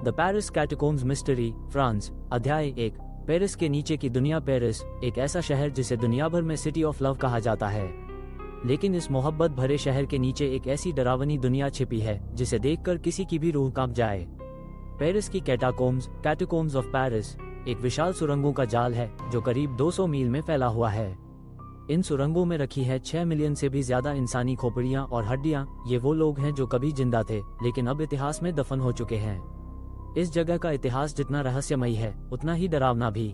The Paris catacombs mystery, France. अध्याय 1। Paris के नीचे की दुनिया। पेरिस एक ऐसा शहर जिसे दुनिया भर में सिटी ऑफ लव कहा जाता है, लेकिन इस मोहब्बत भरे शहर के नीचे एक ऐसी डरावनी दुनिया छिपी है जिसे देखकर किसी की भी रूह कांप जाए। पेरिस की कैटाकोम्स ऑफ पेरिस एक विशाल सुरंगों का जाल है जो करीब 200 मील में फैला हुआ है। इन सुरंगों में रखी है 6 मिलियन से भी ज्यादा इंसानी खोपड़ियां और हड्डियां। ये वो लोग हैं जो कभी जिंदा थे लेकिन अब इतिहास में दफन हो चुके हैं। इस जगह का इतिहास जितना रहस्यमयी है उतना ही डरावना भी।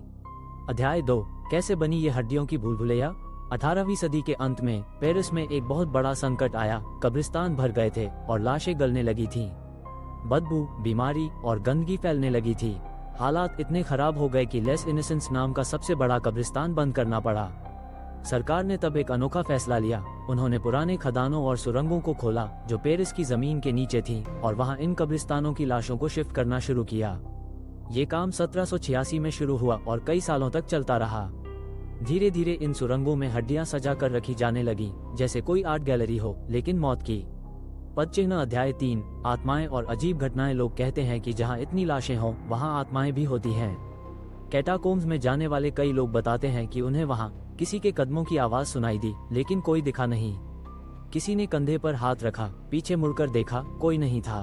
अध्याय 2। कैसे बनी ये हड्डियों की भूल-भुलैया। 18वीं सदी के अंत में पेरिस में एक बहुत बड़ा संकट आया। कब्रिस्तान भर गए थे और लाशें गलने लगी थीं। बदबू, बीमारी और गंदगी फैलने लगी थी। हालात इतने खराब हो गए कि लेस इनोसेंस नाम का सबसे बड़ा कब्रिस्तान बंद करना पड़ा। सरकार ने तब एक अनोखा फैसला लिया। उन्होंने पुराने खदानों और सुरंगों को खोला जो पेरिस की जमीन के नीचे थीं, और वहां इन कब्रिस्तानों की लाशों को शिफ्ट करना शुरू किया। ये काम 1786 में शुरू हुआ और कई सालों तक चलता रहा। धीरे धीरे इन सुरंगों में हड्डियां सजा कर रखी जाने लगी जैसे कोई आर्ट गैलरी हो, लेकिन मौत की। पदचिह्न। अध्याय 3। आत्माएं और अजीब घटनाएं। लोग कहते हैं कि जहां इतनी लाशें हों वहां आत्माएं भी होती हैं। कैटाकोम्स में जाने वाले कई लोग बताते हैं कि उन्हें वहां किसी के कदमों की आवाज सुनाई दी, लेकिन कोई दिखा नहीं। किसी ने कंधे पर हाथ रखा, पीछे मुड़कर देखा, कोई नहीं था।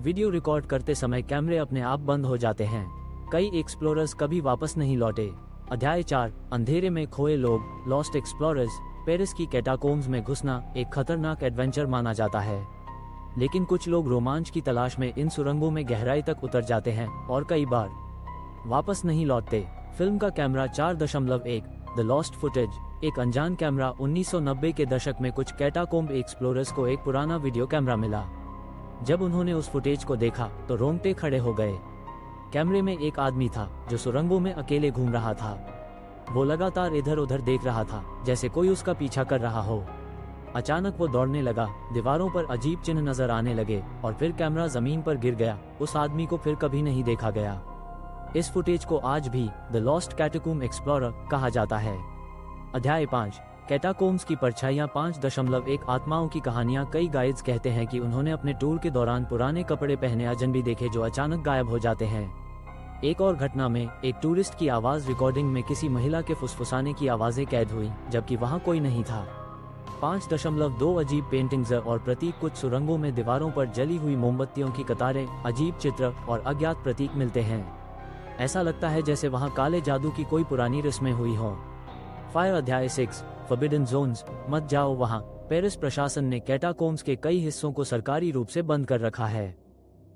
वीडियो रिकॉर्ड करते समय कैमरे अपने आप बंद हो जाते हैं। कई एक्सप्लोरर्स कभी वापस नहीं लौटे। अध्याय 4। अंधेरे में खोए लोग, लॉस्ट एक्सप्लोरर्स। पेरिस की कैटाकोम्स में घुसना एक खतरनाक एडवेंचर माना जाता है, लेकिन कुछ लोग रोमांच की तलाश में इन सुरंगों में गहराई तक उतर जाते हैं और कई बार वापस नहीं लौटते। फिल्म का कैमरा 4.1 द लॉस्ट फुटेज। एक अनजान कैमरा। 1990 के दशक में कुछ कैटाकोम्ब एक्सप्लोरर्स को एक पुराना वीडियो कैमरा मिला। जब उन्होंने उस फुटेज को देखा तो रोंगटे खड़े हो गए। कैमरे में एक आदमी था जो सुरंगों में अकेले घूम रहा था। वो लगातार इधर उधर देख रहा था जैसे कोई उसका पीछा कर रहा हो। अचानक वो दौड़ने लगा, दीवारों पर अजीब चिन्ह नजर आने लगे और फिर कैमरा जमीन पर गिर गया। उस आदमी को फिर कभी नहीं देखा गया। इस फुटेज को आज भी द लॉस्ट कैटाकोम्ब एक्सप्लोरर कहा जाता है। अध्याय 5। कैटाकोम्स की परछाइयां। 5.1 आत्माओं की कहानियां। कई गाइड्स कहते हैं कि उन्होंने अपने टूर के दौरान पुराने कपड़े पहने अजनबी देखे जो अचानक गायब हो जाते हैं। एक और घटना में एक टूरिस्ट की आवाज रिकॉर्डिंग में किसी महिला के फुसफुसाने की आवाजें कैद हुई जबकि वहां कोई नहीं था। 5.2 अजीब पेंटिंग्स और प्रतीक। कुछ सुरंगों में दीवारों पर जली हुई मोमबत्तियों की कतारें, अजीब चित्र और अज्ञात प्रतीक मिलते हैं। ऐसा लगता है जैसे वहां काले जादू की कोई पुरानी रस्में हुई हों। फायर। अध्याय 6। Forbidden zones. मत जाओ वहां। पेरिस प्रशासन ने कैटाकोम्स के कई हिस्सों को सरकारी रूप से बंद कर रखा है,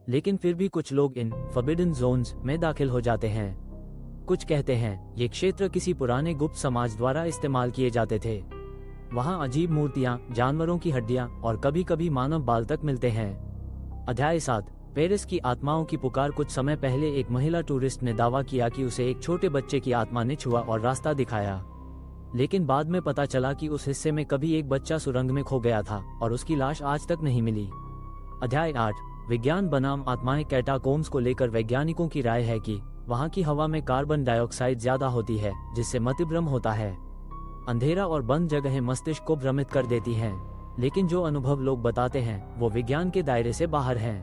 लेकिन फिर भी कुछ लोग इन फॉरबिडन जोन्स में दाखिल हो जाते हैं। कुछ कहते हैं ये क्षेत्र किसी पुराने गुप्त समाज द्वारा इस्तेमाल किए जाते थे। वहां अजीब मूर्तियां, जानवरों की हड्डियां और कभी कभी मानव बाल तक मिलते हैं। अध्याय 7। पेरिस की आत्माओं की पुकार। कुछ समय पहले एक महिला टूरिस्ट ने दावा किया कि उसे एक छोटे बच्चे की आत्मा ने छुआ और रास्ता दिखाया, लेकिन बाद में पता चला कि उस हिस्से में कभी एक बच्चा सुरंग में खो गया था और उसकी लाश आज तक नहीं मिली। अध्याय 8। विज्ञान बनाम आत्माएं। कैटाकोम्स को लेकर वैज्ञानिकों की राय है कि वहां की हवा में कार्बन डाइऑक्साइड ज्यादा होती है जिससे मतिभ्रम होता है। अंधेरा और बंद जगहें मस्तिष्क को भ्रमित कर देती हैं, लेकिन जो अनुभव लोग बताते हैं वो विज्ञान के दायरे से बाहर हैं।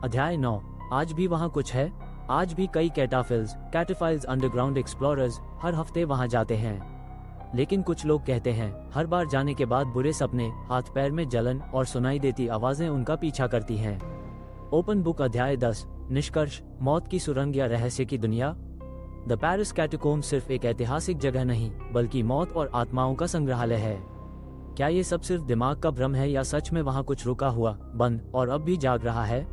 अध्याय 9। आज भी वहाँ कुछ है। आज भी कई कैटाफाइल्स अंडरग्राउंड एक्सप्लोरर्स हर हफ्ते वहाँ जाते हैं, लेकिन कुछ लोग कहते हैं हर बार जाने के बाद बुरे सपने, हाथ पैर में जलन और सुनाई देती आवाजें उनका पीछा करती हैं। Open book. अध्याय 10। निष्कर्ष। मौत की सुरंग या रहस्य की दुनिया। द पेरिस कैटाकोम्ब सिर्फ एक ऐतिहासिक जगह नहीं बल्कि मौत और आत्माओं का संग्रहालय है। क्या ये सब सिर्फ दिमाग का भ्रम है या सच में वहाँ कुछ रुका हुआ, बंद और अब भी जाग रहा है?